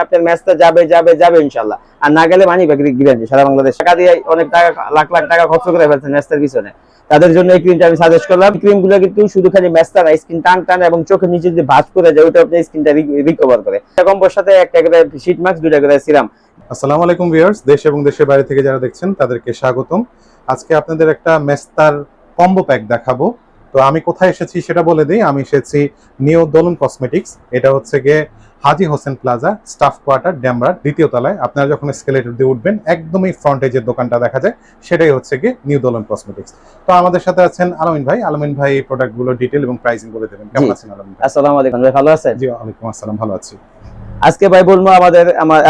আপনার মেস্তা যাবে যাবে যাবে ইনশাআল্লাহ। আর না গেলে মানি ব্যাগ গ্যারান্টি সারা বাংলাদেশ। টাকা দিয়ে অনেক টাকা লাখ লাখ টাকা খরচ করে ফেলছেন মেস্তার পিছনে, তাদের জন্য এই ক্রিমটা আমি সাজেস্ট করলাম। ক্রিমগুলো কিন্তু শুধু খালি মেস্তা না, স্কিন টান টান এবং চোখের নিচে যে ভাঁজ করে যায় ওটা আপনার স্কিনটা রিকভার করে। কম্বোর সাথে একটা করে শীট মাস্ক, 2টা করে সিরাম। আসসালামু আলাইকুম ভিউয়ার্স, দেশ এবং দেশের বাইরে থেকে যারা দেখছেন তাদেরকে স্বাগতম। আজকে আপনাদের একটা মেস্তার কম্বো প্যাক দেখাবো। তো আমি কোথায় এসেছি সেটা বলে দিই। আমি এসেছি নিউ দোলন কসমেটিক্স। এটা হচ্ছে গিয়ে Haji Hossain plaza, staff quarter, Demra, 2য় তলায়। আপনারা যখন এসকেলেটর দিয়ে উঠবেন একদমই ফ্রন্টে যে দোকানটা দেখা যায় সেটাই হচ্ছে গিয়ে নিউ দোলন কসমেটিক্স। তো আমাদের সাথে আছেন আলমিন ভাই। আলমিন ভাই এই প্রোডাক্টগুলো ডিটেইল এবং প্রাইসিং বলে দেবেন। কেমন আছেন আলমিন ভাই? আসসালামু আলাইকুম ভাই, ভালো আছেন? জি ওয়ালাইকুম আসসালাম, ভালো আছি। আজকে ভাই বলবো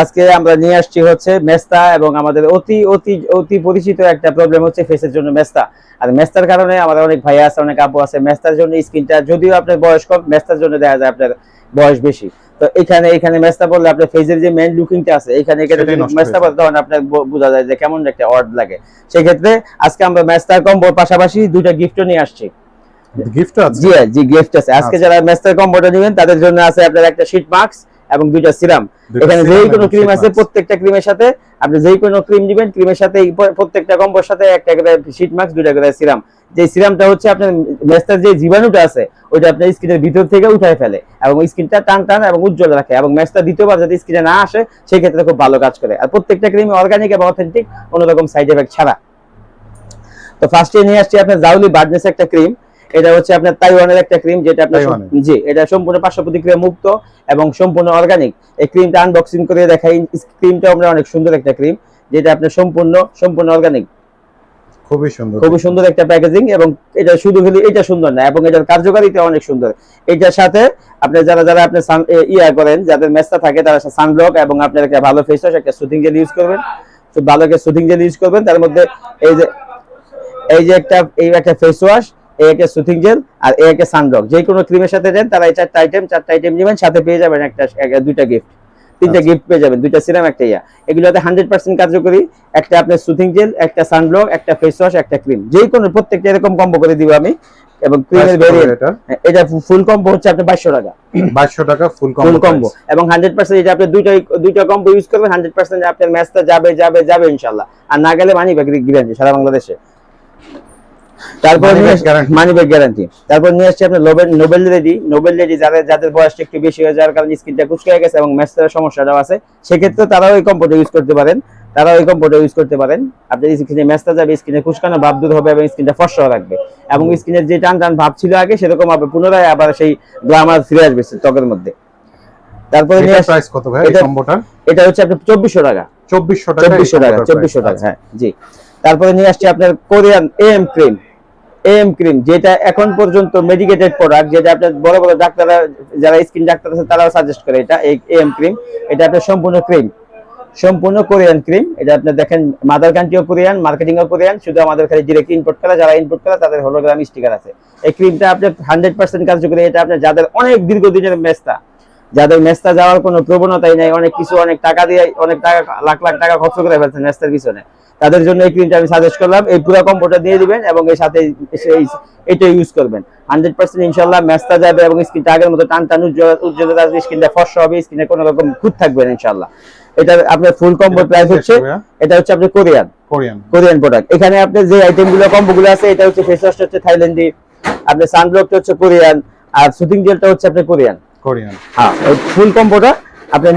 আজকে আমরা নিয়ে আসছি হচ্ছে মেস্তা, এবং আমাদের অতি অতি অতি পরিচিত একটা প্রবলেম হচ্ছে ফেসের জন্য মেস্তা। আর মেস্তার কারণে আমাদের অনেক ভাই আছে, অনেক আপু আছে। মেস্তার জন্য স্কিনটা, যদিও আপনার বয়স কম, মেস্তার জন্য দেখা যায় আপনার বয়স বেশি। তো এখানে মেস্তা বললে আপনার ফেসের যে মেইন লুকিংটা আছে এখানে মেস্তা বলতে তখন আপনার বোঝা যায় যে কেমন একটা অড লাগে। সেক্ষেত্রে আজকে আমরা মেস্তার কম্বোর পাশাপাশি 2টা গিফটও নিয়ে আসছি। গিফট আছে? জি গিফট আছে। আজকে যারা মেস্তার কম্বোটা নেবেন তাদের জন্য আছে আপনার একটা শীট মাস্ক এবং 2টা সিরাম। এখানে যেই কোনো ক্রিম আছে, প্রত্যেকটা ক্রিমের সাথে আপনি যেই কোনো ক্রিম দিবেন, ক্রিমের সাথে প্রত্যেকটা কম্বোর সাথে একটা করে শীট মাস্ক, 2টা করে সিরাম। যে সিরামটা হচ্ছে আপনার মেস্তার যে জীবাণুটা আছে ওইটা আপনার স্কিনের ভিতর থেকে উঠায় ফেলে এবং স্কিনটা টান টান এবং উজ্জ্বল রাখে, এবং মেস্তা দ্বিতীয়বার যাতে স্কিনে না আসে সেই ক্ষেত্রে খুব ভালো কাজ করে। আর প্রত্যেকটা ক্রিম অর্গানিক এবং অথেন্টিক, কোনো রকম সাইড এফেক্ট ছাড়া। তো ফার্স্টে নিয়ে আসছি আপনার জাউলি বার্ডনেস একটা ক্রিম। এটা হচ্ছে আপনার তাইওয়ানের একটা ক্রিম, যেটা আপনার জি এটা সম্পূর্ণ পার্শ্ব প্রতিক্রিয়া মুক্ত এবং সম্পূর্ণ অর্গানিক। এই ক্রিমটা আনবক্সিং করে দেখাই। ক্রিমটা আমরা অনেক সুন্দর একটা ক্রিম, যেটা আপনার সম্পূর্ণ অর্গানিক। খুবই সুন্দর একটা প্যাকেজিং, এবং এটা শুধু খালি এটা সুন্দর না, এবং এটার কার্যকারিতা অনেক সুন্দর। এটার সাথে আপনি যারা আপনি করেন, যাদের মেস্তা থাকে, তারা সানব্লক এবং আপনার একটা ভালো ফেস ওয়াশ, একটা সুথিং জেল ইউজ করবেন। তো ভালো একটা সুথিং জেল ইউজ করবেন। তার মধ্যে এই যে একটা ফেস ওয়াশ, এই একটা সুথিং জেল, আর এই একটা সানব্লক। যে কোনো ক্রিমের সাথে দেন তারা এই চারটা আইটেম নেবেন, সাথে পেয়ে যাবেন একটা 2টা গিফট, 3টা গিফট পেয়ে যাবেন, 2টা সিরাম, একটা ইয়া। এগুলোতে 100% কার্যকরী। একটা আপনার সুথিং জেল, একটা সানব্লক, একটা ফেস ওয়াশ, একটা ক্রিম। যে কোনো প্রত্যেকটা এরকম কম্বো করে দিব আমি। এবং ক্রিমের ভেরিয়েন্ট এটা ফুল কম্বো হচ্ছে আপনার 2200 টাকা। 2200 টাকা ফুল কম্বো। এবং 100% এটা আপনি দুইটা কম্বো ইউজ করবেন, 100% আপনার মেস্তা যাবে যাবে যাবে ইনশাআল্লাহ। আর না গেলে মানি ব্যাগ গ্যারান্টি সারা বাংলাদেশে। তারপর মানি ব্যাক গ্যারান্টি। তারপর নিয়ে আসছে আপনার নোবেল রেডি, যাদের বয়সটা একটু বেশি হয়ে যাওয়ার কারণে স্কিনটা কুচকে গেছে এবং মেস্তার সমস্যাটাও আছে, সেক্ষেত্রে তারাও এই কম্বোটা ইউজ করতে পারেন। আপনার স্কিনে মেস্তা যাবে, স্কিনে কুচকানো ভাব দূর হবে এবং স্কিনটা ফর্সা রাখবে, এবং স্কিনের যে টান টান ভাব ছিল আগে সেরকম হবে, পুনরায় আবার সেই গ্ল্যামার ফিরে আসবে ত্বকের মধ্যে। তারপরে প্রাইস কত ভাই এই কম্বোটার? এটা হচ্ছে আপনার 2400 টাকা। 2400 টাকা, হ্যাঁ জি। তারপরে নিয়ে আসছে আপনার কোরিয়ান এম ক্রিম, যেটা এখন পর্যন্ত মেডিকেটেড প্রোডাক্ট, যেটা আপনার বড় বড় ডাক্তাররা, যারা স্কিন ডাক্তার আছে তারাও সাজেস্ট করে। এটা এম ক্রিম, এটা আপনার সম্পূর্ণ কোরিয়ান ক্রিম। এটা আপনি দেখেন মাদার কান্ট্রিও কোরিয়ান, মার্কেটিংও কোরিয়ান, শুধু আমাদের খালি ডিরেক্ট ইম্পোর্ট করা। যারা ইম্পোর্ট করে তাদের হোলোগ্রাম স্টিকার আছে। এই ক্রিমটা আপনার 100% কার্যকরী। এটা আপনার যাদের অনেক দীর্ঘদিনের মেস্তা, যাদের মেস্তা যাওয়ার কোনো প্রবণতাই নাই, অনেক টাকা দিয়ে লাখ লাখ টাকা খরচ করে ফেলছেন মেস্তার পিছনে, তাদের জন্য এই ক্রিমটা আমি সাজেস্ট করলাম। এই পুরো কম্বোটা দিয়ে দিবেন এবং এর সাথে এটা ইউজ করবেন। 100% ইনশাআল্লাহ মেস্তা যাবে এবং স্কিনটা আগের মতো টান টান উজ্জ্বলতা আসবে, স্কিনটা ফর্সা হবে, স্কিনে কোনো রকম খুঁত থাকবে না ইনশাআল্লাহ। এটা আপনার ফুল কম্বো প্রাইস হচ্ছে, এটা হচ্ছে আপনার কোরিয়ান প্রোডাক্ট। এখানে আপনার যে আইটেমগুলো কম্বোগুলো আছে, এটা হচ্ছে ফেস ওয়াশটা হচ্ছে থাইল্যান্ডি, আপনার সানব্লকটা হচ্ছে কোরিয়ান, আর সুথিং জেলটা হচ্ছে আপনার কোরিয়ান। হ্যাঁ, এই ফুল কম্বোটা আপনি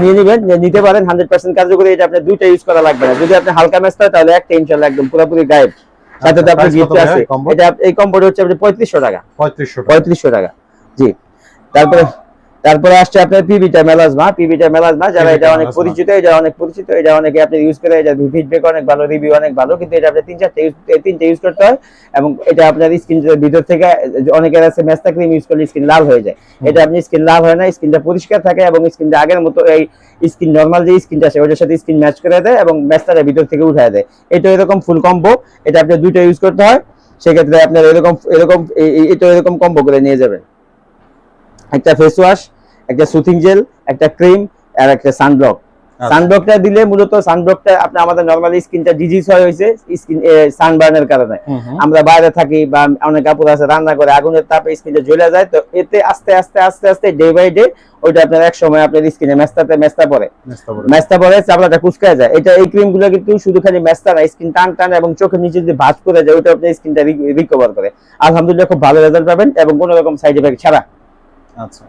নিতে পারেন, 100% কার্যকরী। এটা আপনি 2টা ইউজ করা লাগবে না। যদি আপনি হালকা মেস্তা হয় তাহলে একটা ইনশাআল্লাহ একদম পুরোপুরি গায়েব। সাথে তো আপনি গিফট আছে। এটা এই কম্বোটা হচ্ছে আপনার 3500 টাকা। 3500 টাকা জি। তারপরে আসছে আপনার পিভিটা মেলাজমা, যারা এটা অনেক পরিচিত, এটা অনেকে আপনি ইউজ করে, এটা ফিডব্যাক অনেক ভালো, রিভিউ অনেক ভালো, কিন্তু এটা আপনি 3-4টা ইউজ করতে হয়। এবং এটা আপনার স্কিনের ভিতর থেকে, অনেকের আছে মেস্তা ক্রিম ইউজ করলে স্কিন লাল হয়ে যায়, এটা আপনি স্কিন লাল হয় না, স্কিনটা পরিষ্কার থাকে এবং স্কিনটা আগের মতো এই স্কিন নরমাল যে স্কিনটা আছে ওটার সাথে স্কিন ম্যাচ করে দেয় এবং মেস্তাটা ভিতর থেকে উঠায় দেয়। এটা এরকম ফুল কম্বো, এটা আপনি 2টা ইউজ করতে হয়। সেক্ষেত্রে আপনার এরকম কম্বো করে নিয়ে যাবেন। একটা ফেস ওয়াশ, একটা সুথিং জেল, একটা ক্রিম, আর একটা সানব্লক। সানব্লকটা দিলে মূলত সানব্লকটা আপনি আমাদের নরমালি স্কিনটা ডিজিজ হয়েছে স্কিন সানবার্নের কারণে। আমরা বাইরে থাকি বা অনেক কাপড় আছে রান্না করে আগুনের তাপে স্কিনটা জ্বলে যায়, তো এতে আস্তে আস্তে আস্তে আস্তে ডে বাই ডে ওইটা আপনার এক সময় আপনার স্কিনে মেস্তা পরে চামড়াটা কুচকায় যায়। এটা এই ক্রিমগুলো কিন্তু শুধু খালি মেস্তা না, স্কিন টান টান এবং চোখের নিচে যদি ভাঁজ করে যায় ওইটা আপনার স্কিনটা রিকভার করে। আলহামদুলিল্লাহ খুব ভালো রেজাল্ট পাবেন এবং কোনো রকম সাইড এফেক্ট ছাড়া। আচ্ছা,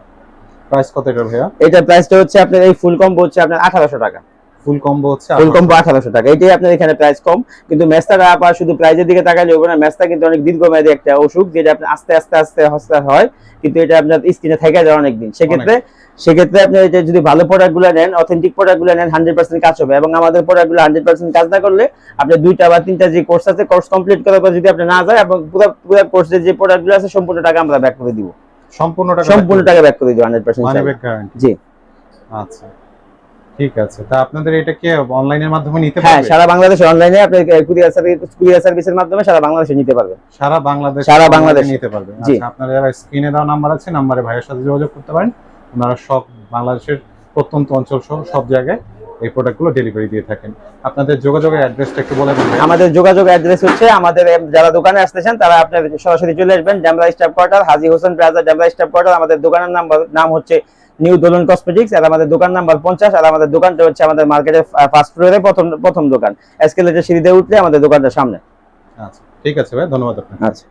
প্রাইস কত এটা ভাইয়া? এটা প্রাইসটা হচ্ছে আপনার এই ফুল কম্বো হচ্ছে আপনার 1800 টাকা। ফুল কম্বো হচ্ছে 1800 টাকা। এটাই আপনার এখানে প্রাইস কম, কিন্তু মেস্তাটা আপনার শুধু প্রাইজের দিকে তাকালে হবে না। মেস্তা কিন্তু অনেক দীর্ঘমেয়াদী একটা অসুখ, যেটা আপনি আস্তে আস্তে আস্তে আস্তে হয়, কিন্তু এটা আপনার স্কিনে থেকে যায় অনেক দিন। সেক্ষেত্রে আপনি এটা যদি ভালো প্রোডাক্টগুলো নেন, অথেন্টিক প্রোডাক্টগুলো নেন, 100% কাজ হবে। এবং আমাদের প্রোডাক্টগুলো 100% কাজ না করলে আপনি 2টা বা 3টা যে কোর্স আছে, কোর্স কমপ্লিট করার পর যদি আপনি না যায় এবং পুরো কোর্সের যে প্রোডাক্টগুলো আছে সম্পূর্ণ টাকা আমরা ব্যাক করে দিব। সম্পূর্ণ টাকা ব্যাক করে দিব 100%। Money back guarantee. জি আচ্ছা, ঠিক আছে। তা আপনাদের এটা কি অনলাইনের মাধ্যমে নিতে পারবে? হ্যাঁ, সারা বাংলাদেশে অনলাইনে আপনি কুরিয়ার সার্ভিসের মাধ্যমে সারা বাংলাদেশে নিতে পারবেন। সারা বাংলাদেশে নিতে পারবে। আচ্ছা, আপনারা যারা স্ক্রিনে দেওয়া নাম্বার আছে, নাম্বারে ভাইয়ের সাথে যোগাযোগ করতে পারেন। ওনারা সব বাংলাদেশের প্রত্যন্ত অঞ্চল সহ সব জায়গায় এই প্রোডাক্টগুলো ডেলিভারি দিয়ে থাকেন। আপনাদের যোগাযোগের অ্যাড্রেসটা একটু বলে দিন। আমাদের যোগাযোগ অ্যাড্রেস হচ্ছে, আমাদের যারা দোকানে আসতেছেন তারা আপনার সরাসরি চলে আসবেন Demra staff quarter, Haji Hossain plaza, Demra staff quarter. আমাদের দোকানের নাম হচ্ছে নিউ দোলন কসমেটিক্স, আর আমাদের দোকান নাম্বার 50। আর আমাদের দোকানটা হচ্ছে আমাদের মার্কেটের ফার্স্ট ফ্লোরে প্রথম দোকান, এসকেলেটর সিঁড়ি দিয়ে উঠলে আমাদের দোকানটা সামনে। আচ্ছা, ঠিক আছে ভাই, ধন্যবাদ আপনাকে। আচ্ছা।